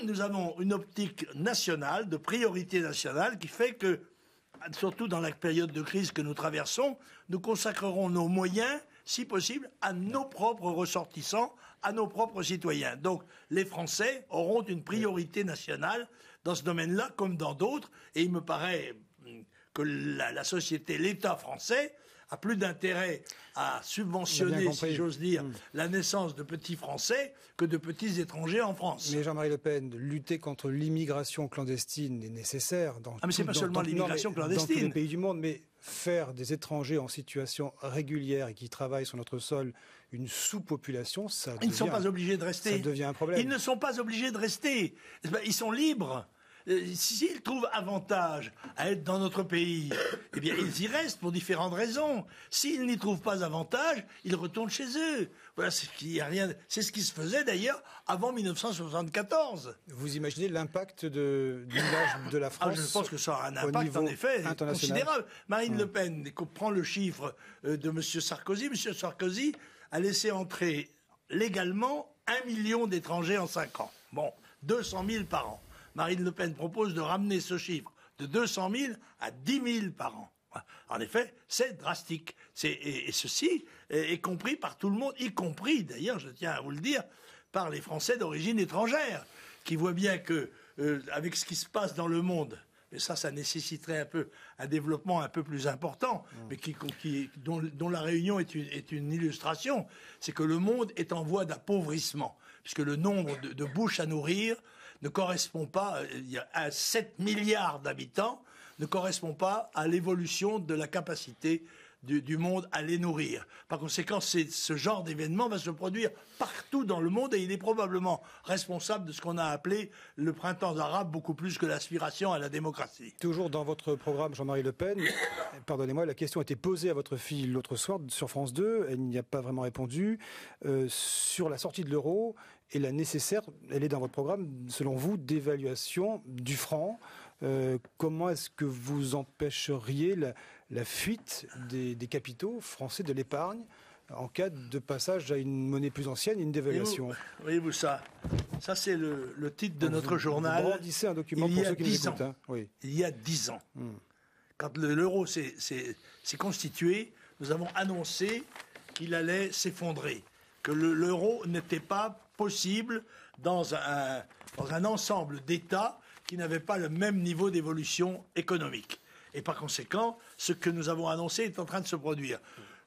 Nous avons une optique nationale, de priorité nationale, qui fait que, surtout dans la période de crise que nous traversons, nous consacrerons nos moyens, si possible, à nos propres ressortissants, à nos propres citoyens. Donc, les Français auront une priorité nationale dans ce domaine-là, comme dans d'autres, et il me paraît que la société, l'État français, a plus d'intérêt à subventionner, si j'ose dire, la naissance de petits Français que de petits étrangers en France. Mais Jean-Marie Le Pen, lutter contre l'immigration clandestine est nécessaire mais c'est pas seulement l'immigration clandestine. Dans tous les pays du monde, mais faire des étrangers en situation régulière et qui travaillent sur notre sol une sous-population, Ils ne sont pas obligés de rester. Ça devient un problème. Ils ne sont pas obligés de rester. Ils sont libres. S'ils trouvent avantage à être dans notre pays, eh bien, ils y restent pour différentes raisons. S'ils n'y trouvent pas avantage, ils retournent chez eux. Voilà, c'est ce qui se faisait d'ailleurs avant 1974. Vous imaginez l'impact de l'image de la France? Je pense que ça a un impact en effet considérable. Marine Le Pen prend le chiffre de M. Sarkozy. M. Sarkozy a laissé entrer légalement 1 million d'étrangers en 5 ans. Bon, 200 000 par an. Marine Le Pen propose de ramener ce chiffre de 200 000 à 10 000 par an. En effet, c'est drastique. Et ceci est compris par tout le monde, y compris, d'ailleurs, je tiens à vous le dire, par les Français d'origine étrangère, qui voient bien que, avec ce qui se passe dans le monde, mais ça nécessiterait un développement un peu plus important, mais dont la Réunion est une illustration, c'est que le monde est en voie d'appauvrissement, puisque le nombre de bouches à nourrir ne correspond pas, à 7 milliards d'habitants, ne correspond pas à l'évolution de la capacité du monde à les nourrir. Par conséquent, ce genre d'événement va se produire partout dans le monde et il est probablement responsable de ce qu'on a appelé le printemps arabe, beaucoup plus que l'aspiration à la démocratie. Toujours dans votre programme, Jean-Marie Le Pen, pardonnez-moi, la question a été posée à votre fille l'autre soir sur France 2, elle n'y a pas vraiment répondu, sur la sortie de l'euro et la nécessaire, elle est dans votre programme, selon vous, d'évaluation du franc. Comment est-ce que vous empêcheriez la fuite des capitaux français, de l'épargne, en cas de passage à une monnaie plus ancienne et une dévaluation? Voyez-vous ça c'est le titre de notre journal. Vous brandissez un document pour ceux qui nous écoutent. Oui. Il y a 10 ans, quand l'euro s'est constitué, nous avons annoncé qu'il allait s'effondrer, que l'euro n'était pas possible dans un ensemble d'États qui n'avaient pas le même niveau d'évolution économique. Et par conséquent, ce que nous avons annoncé est en train de se produire.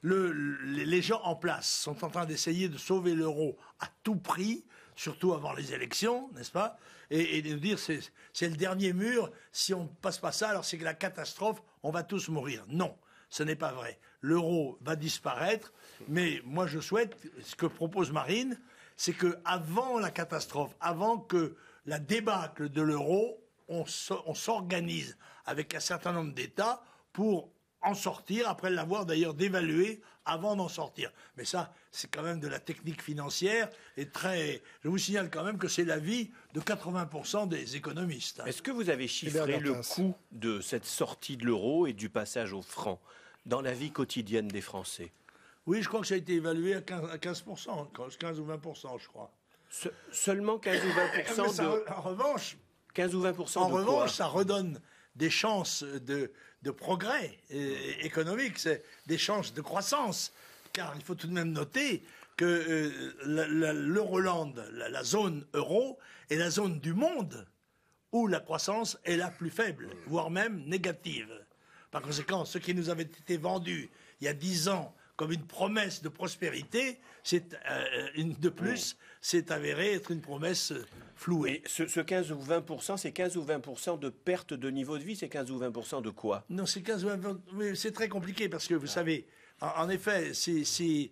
Les gens en place sont en train d'essayer de sauver l'euro à tout prix, surtout avant les élections, n'est-ce pas? Et de dire c'est le dernier mur, si on ne passe pas ça, alors c'est que la catastrophe, on va tous mourir. Non, ce n'est pas vrai. L'euro va disparaître, mais moi je souhaite, ce que propose Marine, c'est qu'avant la catastrophe, avant que la débâcle de l'euro, on s'organise avec un certain nombre d'États pour en sortir, après l'avoir d'ailleurs dévalué avant d'en sortir. Mais ça, c'est quand même de la technique financière et je vous signale quand même que c'est l'avis de 80% des économistes. Est-ce que vous avez chiffré le coût de cette sortie de l'euro et du passage au franc dans la vie quotidienne des Français? Oui, je crois que ça a été évalué à 15%, 15 ou 20%, je crois. Seulement 15 ou 20% En revanche, 15 ou 20% en de revanche, quoi? ça redonne des chances de progrès économique, c'est des chances de croissance. Car il faut tout de même noter que l'Euroland, la zone euro, est la zone du monde où la croissance est la plus faible, voire même négative. Par conséquent, ce qui nous avait été vendu il y a 10 ans comme une promesse de prospérité, c'est avéré être une promesse flouée. Ce 15 ou 20%, c'est 15 ou 20% de perte de niveau de vie, c'est 15 ou 20% de quoi? Non, c'est 15 ou 20%, mais c'est très compliqué parce que vous savez, en effet, si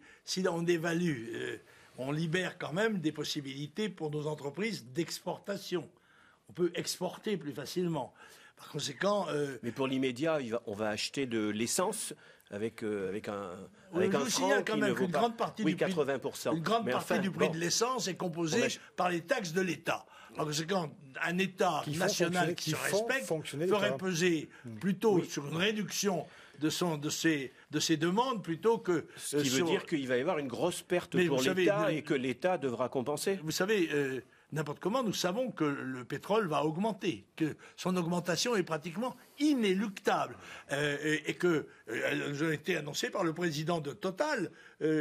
on évalue, on libère quand même des possibilités pour nos entreprises d'exportation. On peut exporter plus facilement. Par conséquent... Mais pour l'immédiat, on va acheter de l'essence avec un franc qui ne vaut pas... Oui, 80%. Une grande partie du prix de l'essence est composée par les taxes de l'État. Par conséquent, un État national qui se respecte ferait peser plutôt sur une réduction de ses demandes plutôt que... Ce qui veut dire qu'il va y avoir une grosse perte pour l'État et que l'État devra compenser. Vous savez... n'importe comment, nous savons que le pétrole va augmenter, que son augmentation est pratiquement inéluctable, et que elle a été annoncée par le président de Total,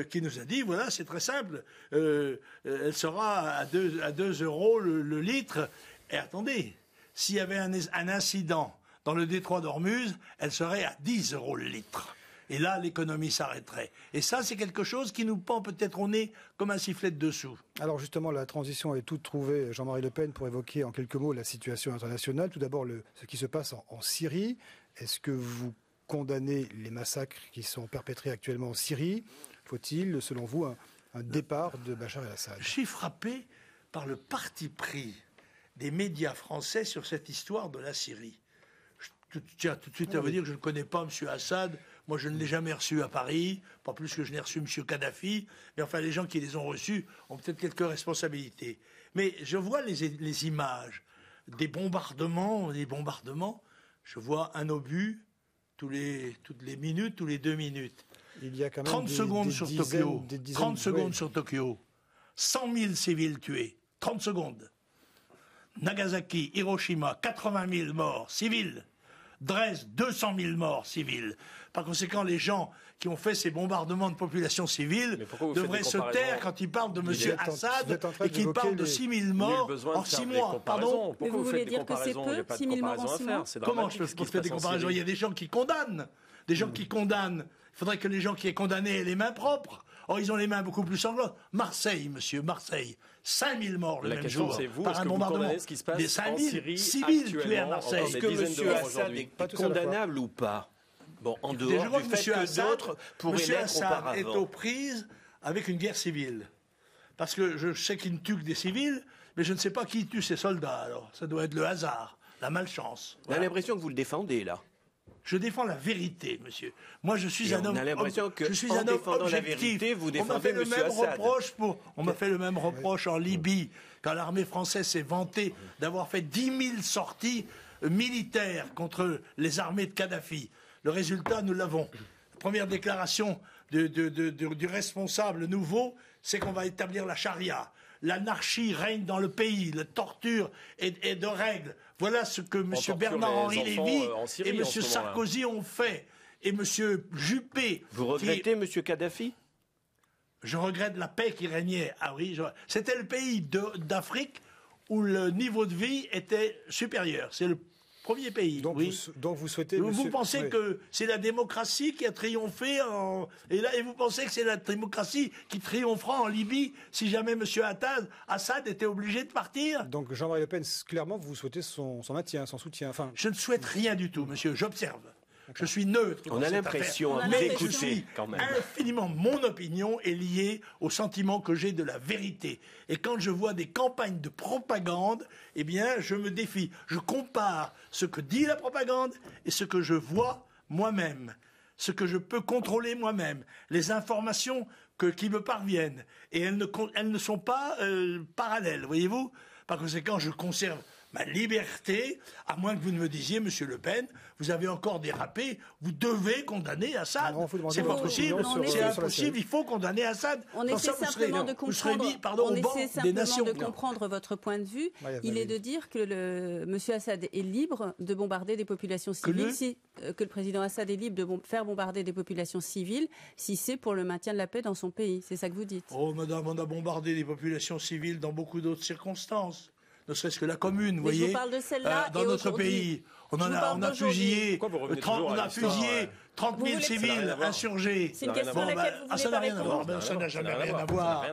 qui nous a dit, voilà, c'est très simple, elle sera à 2 euros le litre. Et attendez, s'il y avait un incident dans le détroit d'Ormuz, elle serait à 10 euros le litre. Et là, l'économie s'arrêterait. Et ça, c'est quelque chose qui nous pend peut-être au nez comme un sifflet de dessous. Alors justement, la transition est toute trouvée, Jean-Marie Le Pen, pour évoquer en quelques mots la situation internationale. Tout d'abord, ce qui se passe en Syrie. Est-ce que vous condamnez les massacres qui sont perpétrés actuellement en Syrie? Faut-il, selon vous, un départ de Bachar el-Assad? Je suis frappé par le parti pris des médias français sur cette histoire de la Syrie. Je tiens tout de suite à vous dire que je ne connais pas M. Assad. Moi, je ne l'ai jamais reçu à Paris, pas plus que je n'ai reçu M. Kadhafi. Mais enfin, les gens qui les ont reçus ont peut-être quelques responsabilités. Mais je vois les images des bombardements. Je vois un obus toutes les minutes, tous les 2 minutes. Il y a quand même 30 secondes sur Tokyo. 30 secondes sur Tokyo. 100 000 civils tués. 30 secondes. Nagasaki, Hiroshima, 80 000 morts civils. Dresde, 200 000 morts civils. Par conséquent, les gens qui ont fait ces bombardements de population civile devraient se taire quand ils parlent de M. Assad et qu'ils parlent de 6 000 morts en 6 mois. Pardon ? Mais vous voulez dire que c'est peu, 6 000 morts en 6 mois ? Comment je peux faire des comparaisons ? Il y a des gens qui condamnent. Des gens qui condamnent. Il faudrait que les gens qui aient condamné aient les mains propres. Or, ils ont les mains beaucoup plus sanglantes. Marseille, monsieur, Marseille. 5 000 morts le même jour par un bombardement. Des 5 000 civils tués à Marseille. Est-ce que M. Assad est condamnable ou pas? Bon, en dehors du fait que d'autres pourraient l'être auparavant. M. Assad est aux prises avec une guerre civile. Parce que je sais qu'il ne tue que des civils, mais je ne sais pas qui tue ces soldats. Alors, ça doit être le hasard, la malchance. On a l'impression que vous le défendez, là. Je défends la vérité, monsieur. Moi, je suis un homme. On a l'impression que, en défendant la vérité, vous défendez M. Assad. On m'a fait le même reproche en Libye, quand l'armée française s'est vantée d'avoir fait 10 000 sorties militaires contre les armées de Kadhafi. Le résultat, nous l'avons. La première déclaration du responsable nouveau, c'est qu'on va établir la charia. L'anarchie règne dans le pays, la torture est de règle. Voilà ce que M. Bernard-Henri Lévy et M. Sarkozy ont fait. Et M. Juppé... Vous regrettez M. Kadhafi ? Je regrette la paix qui régnait. Ah oui, c'était le pays d'Afrique où le niveau de vie était supérieur. C'est le premier pays. Donc, oui. donc vous souhaitez... Vous pensez que c'est la démocratie qui a triomphé et vous pensez que c'est la démocratie qui triomphera en Libye si jamais M. Assad était obligé de partir? Donc Jean-Marie Le Pen, clairement, vous souhaitez son maintien, son soutien. Enfin... Je ne souhaite rien du tout, monsieur. J'observe. Je suis neutre. On a l'impression, à vous écouter, quand même. Infiniment, mon opinion est liée au sentiment que j'ai de la vérité. Et quand je vois des campagnes de propagande, eh bien, je me défie. Je compare ce que dit la propagande et ce que je vois moi-même. ce que je peux contrôler moi-même, les informations qui me parviennent. Et elles ne sont pas parallèles, voyez-vous. Par conséquent, je conserve ma liberté, à moins que vous ne me disiez, Monsieur Le Pen, vous avez encore dérapé, vous devez condamner Assad. C'est pas possible, c'est impossible, il faut condamner Assad. On essaie simplement de comprendre votre point de vue. Il est de dire que M. Assad est libre de bombarder des populations civiles, que le président Assad est libre de faire bombarder des populations civiles, si c'est pour le maintien de la paix dans son pays. C'est ça que vous dites. Oh, madame, on a bombardé des populations civiles dans beaucoup d'autres circonstances. Ne serait-ce que la commune, vous voyez, je vous parle de celle-là dans notre pays. On a fusillé 30 000 civils insurgés. C'est une question à laquelle vous voulez pas répondre. Ça n'a jamais rien à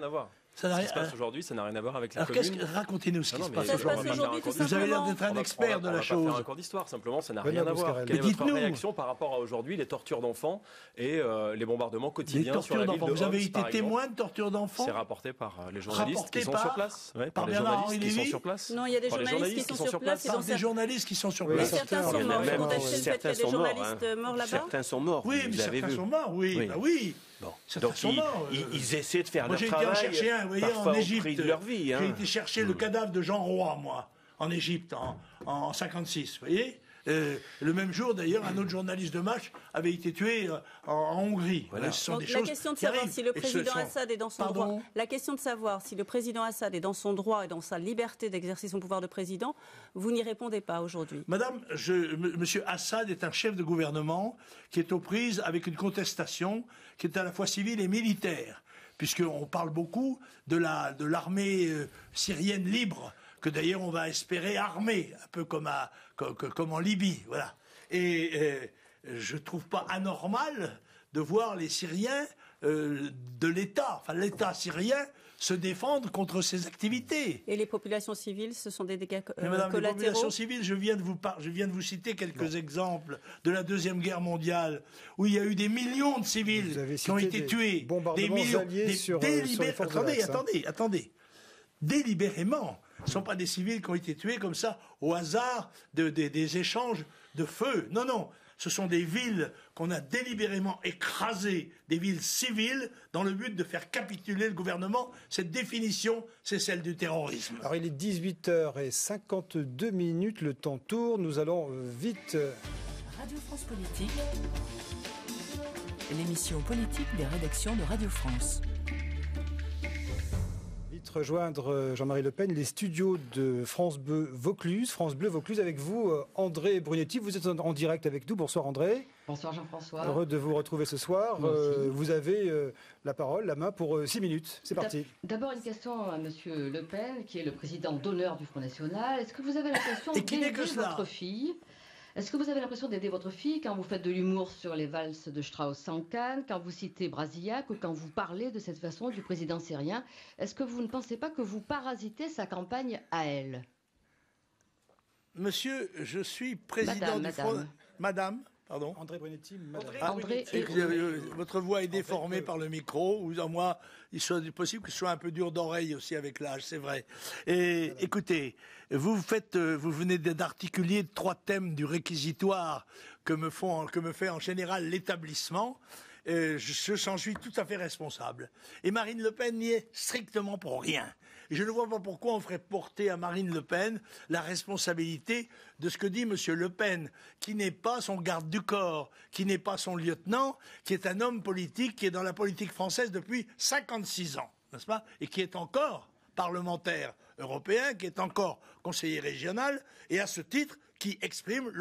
voir. Ce qui se passe aujourd'hui, ça n'a rien à voir avec la commune. Racontez-nous ce qui se passe aujourd'hui. Vous avez l'air d'être un expert de la chose. On va faire un cours d'histoire, simplement, ça n'a rien à voir. Quelle est votre réaction par rapport à aujourd'hui, les tortures d'enfants et les bombardements quotidiens sur la ville de Homs? Vous avez été témoin de tortures d'enfants? C'est rapporté par les journalistes qui sont sur place. Par les journalistes qui sont sur place. Non, il y a des journalistes qui sont sur place. Par des journalistes qui sont sur place. Certains sont morts. Vous contestez le fait qu'il y a des journalistes morts là-bas? Certains sont morts. Oui, mais certains sont morts, oui. Bon. Donc ils essaient de faire leur travail. Moi j'ai été en chercher un, vous voyez, en Égypte. De leur vie, J'ai été chercher le cadavre de Jean Roy, moi, en Égypte, en 56, vous voyez. Le même jour, d'ailleurs, un autre journaliste de Match avait été tué en Hongrie. Voilà. Ce sont des choses qui arrivent. Si le président Assad est dans son droit, la question de savoir si le président Assad est dans son droit et dans sa liberté d'exercer son pouvoir de président, vous n'y répondez pas aujourd'hui. Madame, Monsieur Assad est un chef de gouvernement qui est aux prises avec une contestation qui est à la fois civile et militaire, puisqu'on parle beaucoup de l'armée syrienne libre, que d'ailleurs on va espérer armer, un peu comme en Libye, voilà. Et je ne trouve pas anormal de voir les Syriens de l'État, enfin l'État syrien, se défendre contre ces activités. Et les populations civiles, ce sont des dégâts Madame, collatéraux. Les populations civiles, je viens de vous citer quelques exemples de la Deuxième Guerre mondiale, où il y a eu des millions de civils qui ont été tués, des millions, attendez, délibérément. Ce ne sont pas des civils qui ont été tués comme ça, au hasard des échanges de feu. Non. Ce sont des villes qu'on a délibérément écrasées, des villes civiles, dans le but de faire capituler le gouvernement. Cette définition, c'est celle du terrorisme. Alors il est 18h52, le temps tourne, nous allons vite... Radio France Politique, l'émission politique des rédactions de Radio France. Rejoindre Jean-Marie Le Pen, les studios de France Bleu Vaucluse. France Bleu Vaucluse avec vous, André Brunetti. Vous êtes en direct avec nous. Bonsoir André. Bonsoir Jean-François. Heureux de vous retrouver ce soir. Vous avez la parole, la main pour 6 minutes. C'est parti. D'abord une question à Monsieur Le Pen, qui est le président d'honneur du Front National. Est-ce que vous avez l'impression d'aider votre fille ? Est-ce que vous avez l'impression d'aider votre fille quand vous faites de l'humour sur les valses de Strauss en Cannes, quand vous citez Brasillac ou quand vous parlez de cette façon du président syrien? Est-ce que vous ne pensez pas que vous parasitez sa campagne à elle? Monsieur, je suis président du Front... Madame, pardon. André Brunetti, madame. Votre voix est déformée par le micro, ou en moi, il soit possible que ce soit un peu dur d'oreille aussi avec l'âge, c'est vrai. Et écoutez, vous venez d'articuler 3 thèmes du réquisitoire que me fait en général l'établissement. J'en suis tout à fait responsable. Et Marine Le Pen n'y est strictement pour rien. Et je ne vois pas pourquoi on ferait porter à Marine Le Pen la responsabilité de ce que dit M. Le Pen, qui n'est pas son garde du corps, qui n'est pas son lieutenant, qui est un homme politique, qui est dans la politique française depuis 56 ans, n'est-ce pas? Et qui est encore parlementaire européen, qui est encore conseiller régional, et à ce titre, qui exprime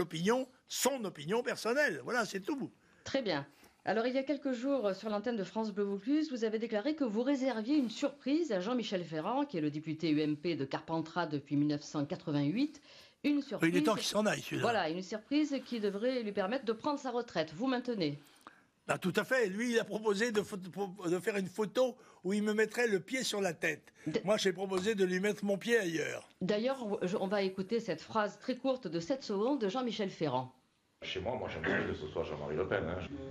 son opinion personnelle. Voilà, c'est tout. Très bien. Alors, il y a quelques jours, sur l'antenne de France Bleu Vaucluse, vous avez déclaré que vous réserviez une surprise à Jean-Michel Ferrand, qui est le député UMP de Carpentras depuis 1988. Une surprise... Il est temps qu'il s'en aille, celui-là. Voilà, une surprise qui devrait lui permettre de prendre sa retraite. Vous maintenez? Tout à fait. Lui, il a proposé de faire une photo où il me mettrait le pied sur la tête. Moi, j'ai proposé de lui mettre mon pied ailleurs. D'ailleurs, on va écouter cette phrase très courte de 7 secondes de Jean-Michel Ferrand. Chez moi, j'aimerais que ce soit Jean-Marie Le Pen,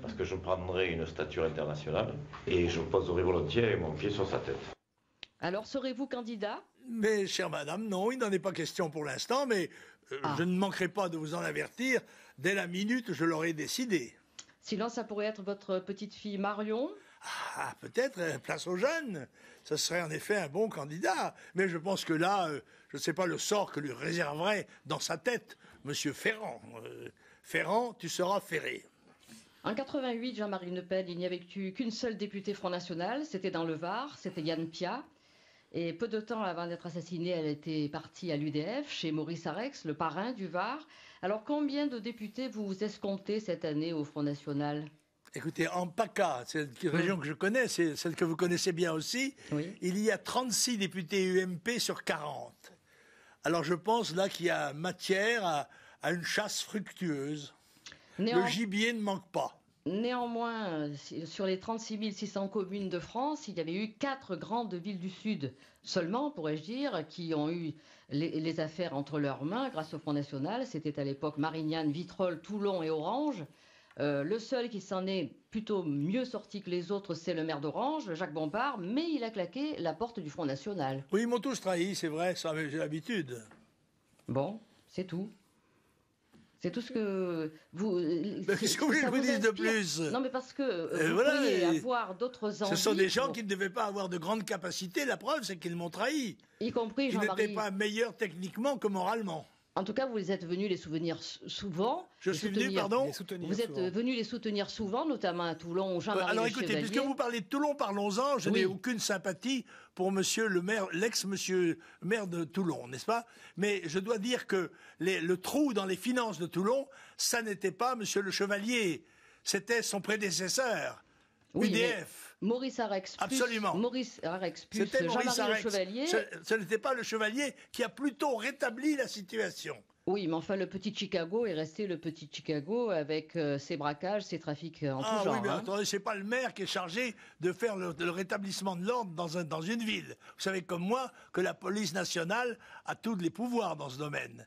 parce que je prendrai une stature internationale et je poserai volontiers mon pied sur sa tête. Alors, serez-vous candidat? Mais, chère madame, non, il n'en est pas question pour l'instant, mais je ne manquerai pas de vous en avertir. Dès la minute, je l'aurai décidé. Sinon, ça pourrait être votre petite fille Marion. Ah, peut-être, place aux jeunes. Ce serait en effet un bon candidat. Mais je pense que là, je ne sais pas le sort que lui réserverait dans sa tête M. Ferrand. Ferrand, tu seras ferré. En 88, Jean-Marie Le Pen, il n'y avait eu qu'une seule députée Front National, c'était dans le Var, c'était Yann Piat. Et peu de temps avant d'être assassinée, elle était partie à l'UDF, chez Maurice Arex, le parrain du Var. Alors combien de députés vous escomptez cette année au Front National ? Écoutez, en PACA, c'est une région que je connais, c'est celle que vous connaissez bien aussi, il y a 36 députés UMP sur 40. Alors je pense là qu'il y a matière à une chasse fructueuse. Le gibier ne manque pas. Néanmoins, sur les 36 600 communes de France, il y avait eu 4 grandes villes du Sud seulement, pourrais-je dire, qui ont eu les affaires entre leurs mains grâce au Front National. C'était à l'époque Marignane, Vitrolles, Toulon et Orange. Le seul qui s'en est plutôt mieux sorti que les autres, c'est le maire d'Orange, Jacques Bompard, mais il a claqué la porte du Front National. Oui, ils m'ont tous trahi, c'est vrai, ça j'ai l'habitude. Bon, c'est tout. C'est tout ce que vous... Qu'est-ce que vous voulez que je vous dise de plus? Non, mais parce que vous pourriez avoir d'autres envies... Ce sont des gens qui ne devaient pas avoir de grandes capacités. La preuve, c'est qu'ils m'ont trahi. Y compris Jean-Marie... Ils n'étaient pas meilleurs techniquement que moralement. En tout cas, vous êtes venu les soutenir souvent. Je suis venu, pardon? Vous êtes venu les soutenir souvent, notamment à Toulon, où Jean-Marie Alors écoutez, Chevalier... puisque vous parlez de Toulon, parlons-en. Je n'ai aucune sympathie pour monsieur le maire, l'ex-monsieur maire de Toulon, n'est-ce pas? Mais je dois dire que le trou dans les finances de Toulon, ça n'était pas monsieur le Chevalier, c'était son prédécesseur, UDF. Maurice Arex plus, absolument. Maurice Arex plus Jean-Marie Le Chevalier. Ce n'était pas le Chevalier qui a plutôt rétabli la situation. Oui, mais enfin, le petit Chicago est resté le petit Chicago avec ses braquages, ses trafics en tout genre. Oui, mais attendez, c'est pas le maire qui est chargé de faire le rétablissement de l'ordre dans une ville. Vous savez comme moi que la police nationale a tous les pouvoirs dans ce domaine.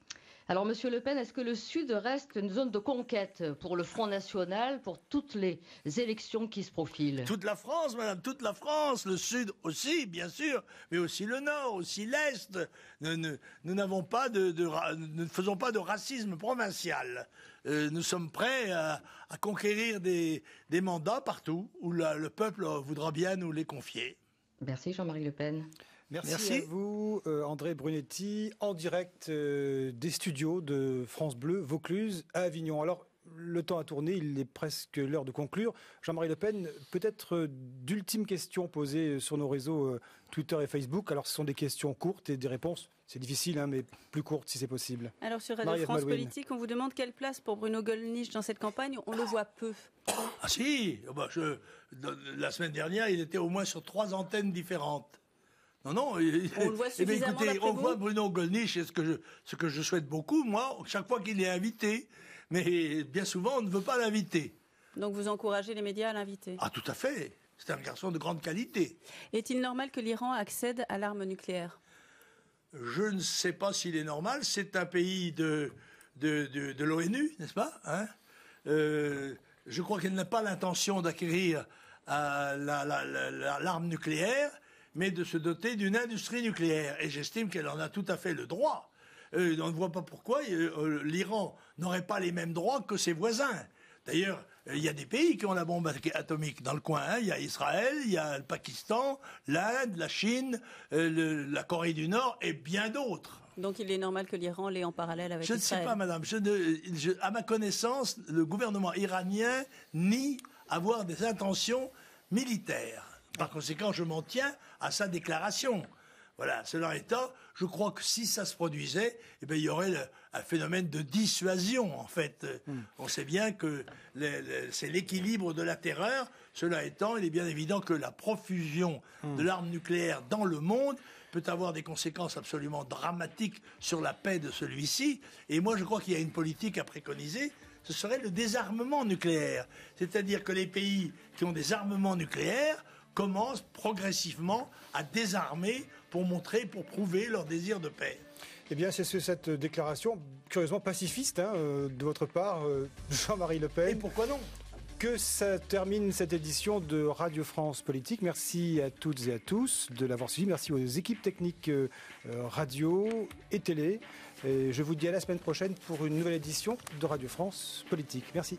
Alors, Monsieur Le Pen, est-ce que le Sud reste une zone de conquête pour le Front National, pour toutes les élections qui se profilent? Toute la France, madame, toute la France, le Sud aussi, bien sûr, mais aussi le Nord, aussi l'Est. Nous n'avons pas ne faisons pas de racisme provincial. Nous sommes prêts à conquérir des mandats partout où le peuple voudra bien nous les confier. Merci, Jean-Marie Le Pen. Merci à vous, André Brunetti, en direct des studios de France Bleu, Vaucluse, à Avignon. Alors, le temps a tourné, il est presque l'heure de conclure. Jean-Marie Le Pen, peut-être d'ultimes questions posées sur nos réseaux Twitter et Facebook. Alors, ce sont des questions courtes et des réponses, c'est difficile, hein, mais plus courtes si c'est possible. Alors, sur Radio France Politique, on vous demande quelle place pour Bruno Gollnisch dans cette campagne. On le voit peu. Ah si, la semaine dernière, il était au moins sur 3 antennes différentes. Non, on le voit suffisamment, écoutez, on voit Bruno Gollnisch, ce que je souhaite beaucoup, moi, chaque fois qu'il est invité, mais bien souvent, on ne veut pas l'inviter. Donc vous encouragez les médias à l'inviter? Ah, tout à fait. C'est un garçon de grande qualité. Est-il normal que l'Iran accède à l'arme nucléaire? Je ne sais pas s'il est normal. C'est un pays de l'ONU, n'est-ce pas, hein? Je crois qu'elle n'a pas l'intention d'acquérir l'arme nucléaire, mais de se doter d'une industrie nucléaire. Et j'estime qu'elle en a tout à fait le droit. On ne voit pas pourquoi l'Iran n'aurait pas les mêmes droits que ses voisins. D'ailleurs, il y a des pays qui ont la bombe atomique dans le coin. Hein. Il y a Israël, il y a le Pakistan, l'Inde, la Chine, la Corée du Nord et bien d'autres. Donc il est normal que l'Iran l'ait en parallèle avec Israël? Je ne sais pas, madame. À ma connaissance, le gouvernement iranien nie avoir des intentions militaires. Par conséquent, je m'en tiens à sa déclaration. Voilà, cela étant, je crois que si ça se produisait, il y aurait un phénomène de dissuasion, en fait. On sait bien que c'est l'équilibre de la terreur. Cela étant, il est bien évident que la profusion de l'arme nucléaire dans le monde peut avoir des conséquences absolument dramatiques sur la paix de celui-ci. Et moi, je crois qu'il y a une politique à préconiser. Ce serait le désarmement nucléaire. C'est-à-dire que les pays qui ont des armements nucléaires commencent progressivement à désarmer pour prouver leur désir de paix. Eh bien, c'est cette déclaration curieusement pacifiste de votre part, Jean-Marie Le Pen. Et pourquoi non? Que ça termine cette édition de Radio France Politique. Merci à toutes et à tous de l'avoir suivi. Merci aux équipes techniques radio et télé. Et je vous dis à la semaine prochaine pour une nouvelle édition de Radio France Politique. Merci.